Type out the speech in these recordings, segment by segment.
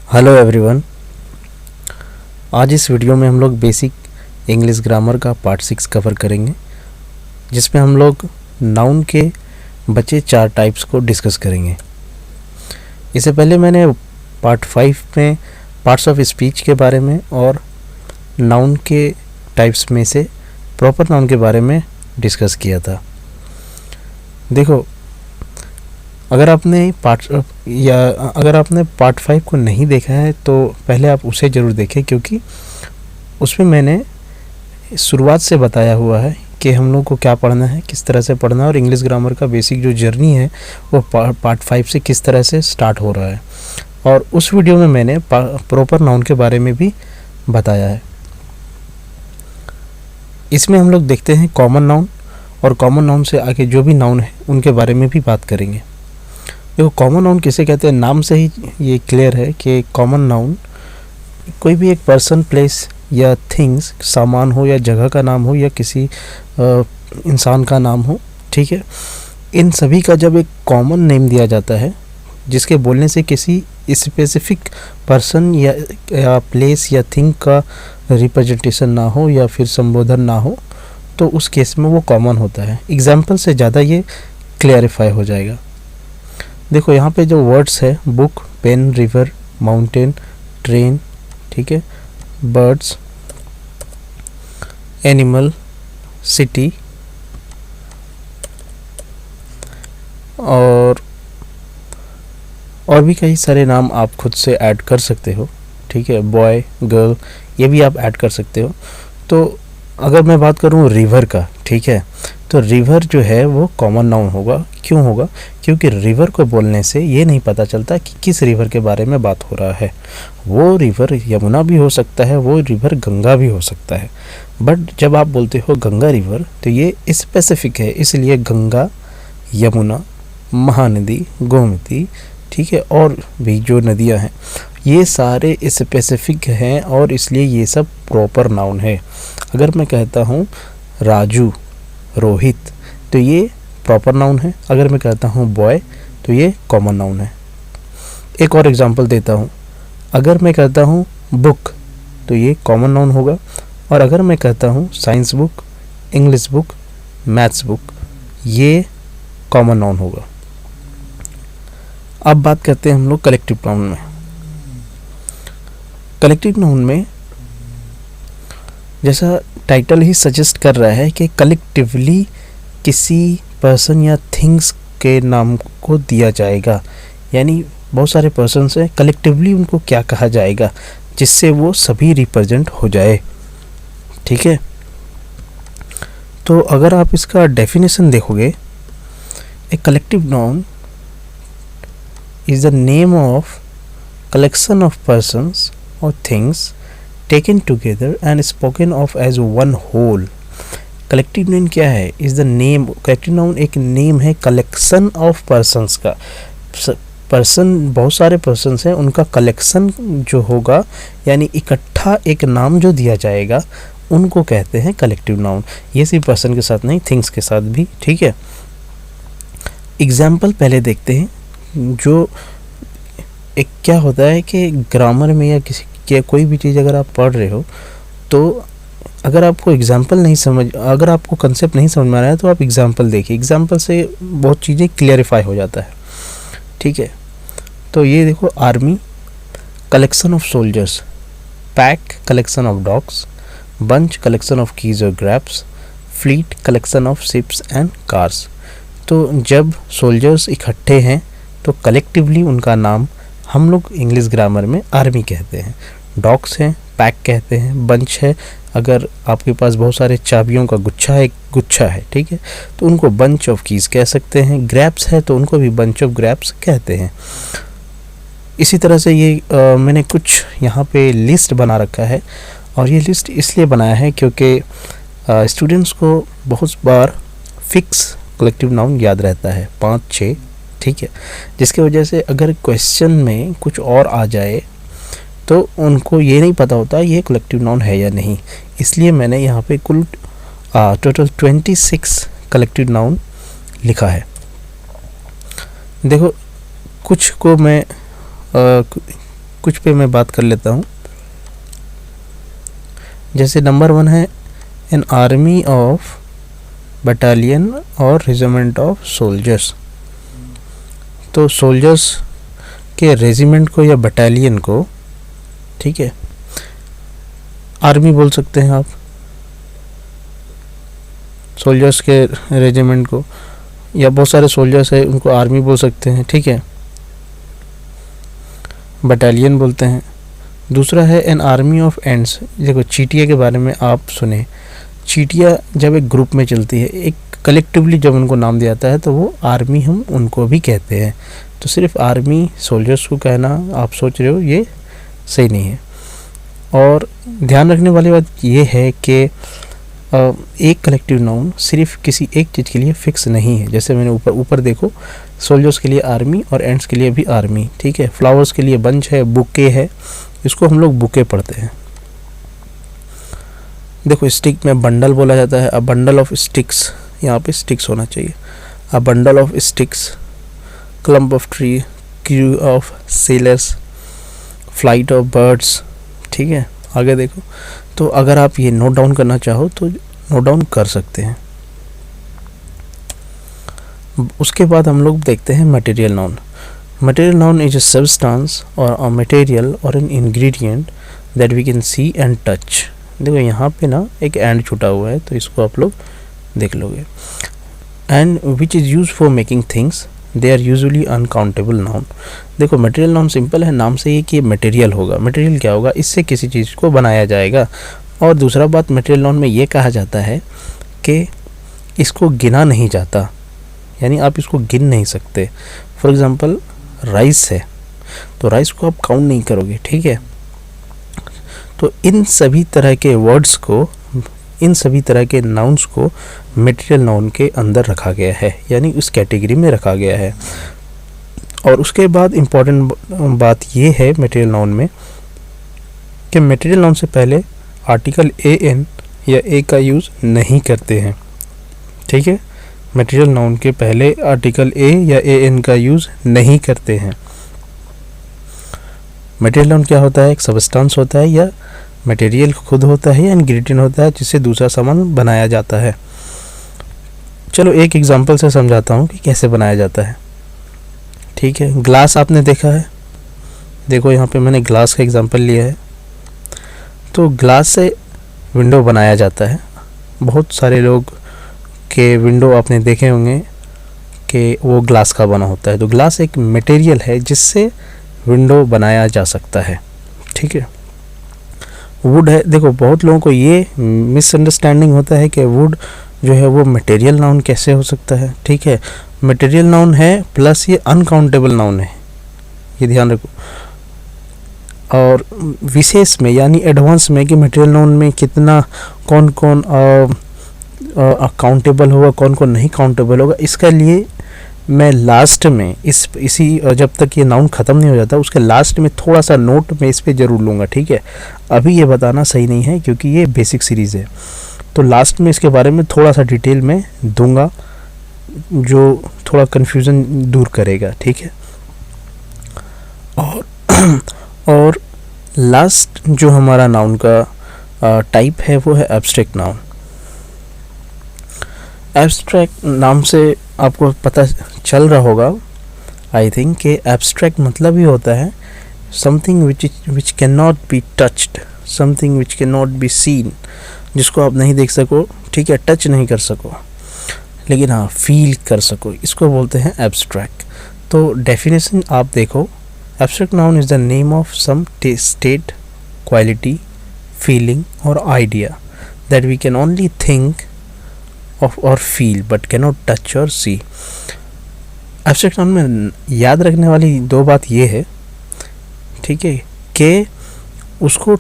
Hello everyone. आज इस video में हम लोग बेसिक इंग्लिश ग्रामर का पार्ट 6 कवर करेंगे, जिसमें हम लोग नाउन के बचे 4 टाइप्स को डिस्कस करेंगे। इससे पहले मैंने पार्ट 5 में पार्ट्स ऑफ स्पीच के बारे में और नाउन के टाइप्स में से प्रॉपर नाउन के बारे में डिस्कस किया था। देखो, अगर आपने पार्ट 5 को नहीं देखा है तो पहले आप उसे ज़रूर देखें, क्योंकि उसमें मैंने शुरुआत से बताया हुआ है कि हम लोग को क्या पढ़ना है, किस तरह से पढ़ना है, और इंग्लिश ग्रामर का बेसिक जो जर्नी है वो पार्ट 5 से किस तरह से स्टार्ट हो रहा है। और उस वीडियो में मैंने प्रॉपर नाउन के बारे में भी बताया है। इसमें हम लोग देखते हैं कॉमन नाउन, और कॉमन नाउन से आगे जो भी नाउन है उनके बारे में भी बात करेंगे। देखो, कॉमन नाउन किसे कहते हैं, नाम से ही ये क्लियर है कि कॉमन नाउन कोई भी एक पर्सन, प्लेस या थिंग्स, सामान हो या जगह का नाम हो या किसी इंसान का नाम हो, ठीक है। इन सभी का जब एक कॉमन नेम दिया जाता है, जिसके बोलने से किसी स्पेसिफिक पर्सन या प्लेस या थिंग का रिप्रेजेंटेशन ना हो या फिर संबोधन ना हो, तो उस केस में वो कॉमन होता है। एग्जाम्पल से ज़्यादा ये क्लियरिफाई हो जाएगा। देखो, यहाँ पे जो वर्ड्स है, book, pen, river, mountain, train, ठीक है, बर्ड्स, एनिमल, सिटी और भी कई सारे नाम आप खुद से ऐड कर सकते हो, ठीक है। बॉय, गर्ल, ये भी आप ऐड कर सकते हो। तो अगर मैं बात करूँ रिवर का, ठीक है, तो रिवर जो है वो कॉमन नाउन होगा। क्यों होगा? क्योंकि रिवर को बोलने से ये नहीं पता चलता कि किस रिवर के बारे में बात हो रहा है। वो रिवर यमुना भी हो सकता है, वो रिवर गंगा भी हो सकता है, बट जब आप बोलते हो गंगा रिवर तो ये स्पेसिफिक है, इसलिए गंगा, यमुना, महानदी, गोमती, ठीक है, और भी जो नदियाँ हैं ये सारे स्पेसिफिक हैं और इसलिए ये सब प्रॉपर नाउन है। अगर मैं कहता हूँ राजू, रोहित, तो ये प्रॉपर नाउन है। अगर मैं कहता हूँ बॉय तो ये कॉमन नाउन है। एक और एग्जांपल देता हूँ, अगर मैं कहता हूँ बुक तो ये कॉमन नाउन होगा, और अगर मैं कहता हूँ science book, English book, maths book, ये कॉमन नाउन होगा। अब बात करते हैं हम लोग कलेक्टिव नाउन में। कलेक्टिव नाउन में जैसा टाइटल ही सजेस्ट कर रहा है कि कलेक्टिवली किसी पर्सन या थिंग्स के नाम को दिया जाएगा, यानी बहुत सारे पर्सन्स हैं, कलेक्टिवली उनको क्या कहा जाएगा जिससे वो सभी रिप्रेजेंट हो जाए, ठीक है। तो अगर आप इसका डेफिनेशन देखोगे, a collective noun is the name of collection of persons और things taken together and spoken of as one whole। Collective noun क्या है? Is the name, collective noun एक नेम है कलेक्शन ऑफ पर्सन्स का। Person, बहुत सारे persons हैं, उनका कलेक्शन जो होगा, यानी इकट्ठा एक नाम जो दिया जाएगा, उनको कहते हैं कलेक्टिव नाउन। ये सिर्फ पर्सन के साथ नहीं, थिंग्स के साथ भी, ठीक है। एग्जाम्पल पहले देखते हैं। जो एक क्या होता है कि ग्रामर में या कोई भी चीज़ अगर आप पढ़ रहे हो, तो अगर आपको एग्जाम्पल नहीं समझ, अगर आपको कंसेप्ट नहीं समझ में आ रहा है तो आप एग्जाम्पल देखिए। एग्जाम्पल से बहुत चीज़ें क्लियरिफाई हो जाता है, ठीक है। तो ये देखो, army, collection of soldiers, pack, collection of dogs, bunch, collection of keys और grapes, fleet, collection of ships and cars. तो जब सोल्जर्स इकट्ठे हैं तो कलेक्टिवली उनका नाम हम लोग इंग्लिश ग्रामर में आर्मी कहते हैं। डॉग्स हैं, पैक कहते हैं, बंच है, अगर आपके पास बहुत सारे चाबियों का गुच्छा है, ठीक है, तो उनको बंच ऑफ कीज कह सकते हैं। ग्रैप्स है तो उनको भी बंच ऑफ ग्रैप्स कहते हैं। इसी तरह से ये मैंने कुछ यहाँ पे लिस्ट बना रखा है, और ये लिस्ट इसलिए बनाया है क्योंकि स्टूडेंट्स को बहुत बार फिक्स कलेक्टिव नाउन याद रहता है, 5-6, ठीक है, जिसकी वजह से अगर क्वेश्चन में कुछ और आ जाए तो उनको ये नहीं पता होता ये कलेक्टिव नाउन है या नहीं। इसलिए मैंने यहाँ पे कुल टोटल 26 कलेक्टिव नाउन लिखा है। देखो, कुछ को मैं कुछ पे मैं बात कर लेता हूँ। जैसे नंबर 1 है एन आर्मी ऑफ बटालियन और रेजिमेंट ऑफ सोल्जर्स। तो सोल्जर्स के रेजिमेंट को या बटालियन को, ठीक है, आर्मी बोल सकते हैं आप। सोल्जर्स के रेजिमेंट को, या बहुत सारे सोल्जर्स है उनको आर्मी बोल सकते हैं, ठीक है, बटालियन बोलते हैं। दूसरा है एन आर्मी ऑफ एंड्स। देखो चींटिया के बारे में आप सुने, चींटिया जब एक ग्रुप में चलती है, एक कलेक्टिवली जब उनको नाम दिया जाता है तो वो आर्मी हम उनको भी कहते हैं। तो सिर्फ आर्मी सोल्जर्स को कहना आप सोच रहे हो ये सही नहीं है। और ध्यान रखने वाली बात ये है कि एक कलेक्टिव नाउन सिर्फ किसी एक चीज़ के लिए फिक्स नहीं है। जैसे मैंने ऊपर देखो, सोल्जर्स के लिए आर्मी और एंड्स के लिए भी आर्मी, ठीक है। फ्लावर्स के लिए बंच है, बुके है, इसको हम लोग बुके पढ़ते हैं। देखो स्टिक में बंडल बोला जाता है, अ बंडल ऑफ स्टिक्स, यहाँ पे स्टिक्स होना चाहिए। A bundle of sticks, clump of tree, crew of sellers, flight of birds, ठीक है। आगे देखो, तो अगर आप ये नोट डाउन करना चाहो तो नोट डाउन कर सकते हैं। उसके बाद हम लोग देखते हैं material noun. Material noun is a substance और अ मटेरियल और an ingredient that we can see and touch. देखो यहाँ पे ना एक एंड छूटा हुआ है, तो इसको आप लोग देख लोगे। And which is use for making things, they are usually uncountable noun. देखो मटेरियल नाउन सिंपल है, नाम से ही कि मटेरियल होगा। मटेरियल क्या होगा, इससे किसी चीज़ को बनाया जाएगा। और दूसरा बात, मटेरियल नाउन में ये कहा जाता है कि इसको गिना नहीं जाता, यानी आप इसको गिन नहीं सकते। फॉर एग्ज़ाम्पल राइस है, तो राइस को आप काउंट नहीं करोगे, ठीक है। तो इन सभी तरह के वर्ड्स को, इन सभी तरह के नाउन्स को मटेरियल नाउन के अंदर रखा गया है, यानी उस कैटेगरी में रखा गया है। और उसके बाद इम्पॉर्टेंट बात ये है मटेरियल नाउन में कि मटेरियल नाउन से पहले आर्टिकल ए एन या ए का यूज़ नहीं करते हैं, ठीक है। मटेरियल नाउन के पहले आर्टिकल ए या ए एन का यूज़ नहीं करते हैं। मटेरियल नाउन क्या होता है, एक सब्सटेंस होता है, या मटेरियल खुद होता है, या इंग्रेडिएंट होता है जिससे दूसरा सामान बनाया जाता है। चलो एक एग्जांपल से समझाता हूँ कि कैसे बनाया जाता है, ठीक है। ग्लास आपने देखा है, देखो यहाँ पे मैंने ग्लास का एग्जांपल लिया है। तो ग्लास से विंडो बनाया जाता है। बहुत सारे लोग के विंडो आपने देखे होंगे कि वो ग्लास का बना होता है। तो ग्लास एक मटेरियल है जिससे विंडो बनाया जा सकता है, ठीक है। वुड है, देखो बहुत लोगों को ये मिसअंडरस्टैंडिंग होता है कि वुड जो है वो मटेरियल नाउन कैसे हो सकता है, ठीक है। मटेरियल नाउन है प्लस ये अनकाउंटेबल नाउन है, ये ध्यान रखो। और विशेष में यानी एडवांस में कि मटेरियल नाउन में कितना कौन कौन काउंटेबल होगा, कौन कौन नहीं काउंटेबल होगा, इसके लिए मैं लास्ट में इसी जब तक ये नाउन ख़त्म नहीं हो जाता उसके लास्ट में थोड़ा सा नोट मैं इस पे ज़रूर लूँगा, ठीक है। अभी ये बताना सही नहीं है क्योंकि ये बेसिक सीरीज़ है, तो लास्ट में इसके बारे में थोड़ा सा डिटेल में दूंगा जो थोड़ा कन्फ्यूज़न दूर करेगा, ठीक है। और लास्ट जो हमारा नाउन का टाइप है वो है एब्स्ट्रैक्ट नाउन। एब्स्ट्रैक्ट नाम से आपको पता चल रहा होगा आई थिंक कि एब्स्ट्रैक्ट मतलब ही होता है something which can not be touched, something which can not be seen, जिसको आप नहीं देख सको, ठीक है, टच नहीं कर सको, लेकिन हाँ फील कर सको, इसको बोलते हैं एब्स्ट्रैक्ट। तो डेफिनेशन आप देखो, abstract noun is the name of some state, quality, feeling और idea that we can only think of or feel but cannot touch or see। Abstract noun में याद रखने वाली दो बात ये है, ठीक है, कि उसको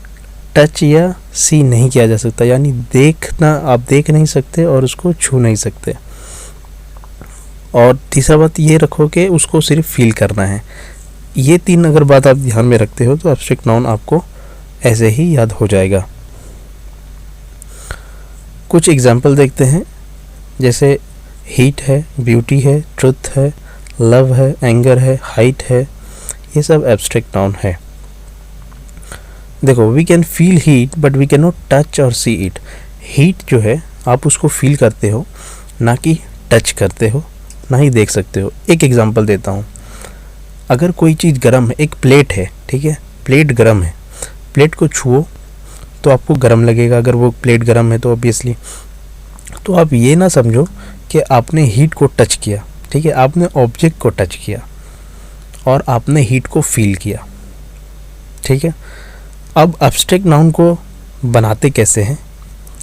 टच या सी नहीं किया जा सकता, यानी देखना आप देख नहीं सकते और उसको छू नहीं सकते। और तीसरा बात ये रखो कि उसको सिर्फ फील करना है। ये तीन अगर बात आप ध्यान में रखते हो तो एब्स्ट्रैक्ट नाउन आपको ऐसे ही याद हो जाएगा। कुछ एग्जाम्पल देखते हैं, जैसे हीट है, ब्यूटी है, ट्रुथ है, लव है, एंगर है, हाइट है, ये सब एब्स्ट्रैक्ट नाउन है। देखो, we can feel heat but we can not touch और सी इट। हीट जो है आप उसको फील करते हो, ना कि टच करते हो, ना ही देख सकते हो। एक एग्जांपल देता हूँ, अगर कोई चीज़ गर्म है, एक प्लेट है, ठीक है, प्लेट गर्म है, प्लेट को छुओ तो आपको गर्म लगेगा, अगर वो प्लेट गर्म है तो ऑब्वियसली। तो आप ये ना समझो कि आपने हीट को टच किया, ठीक है, आपने ऑब्जेक्ट को टच किया और आपने हीट को फील किया, ठीक है। अब एब्स्ट्रैक्ट नाउन को बनाते कैसे हैं?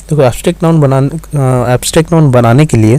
देखो, एब्स्ट्रैक्ट नाउन बनाने के लिए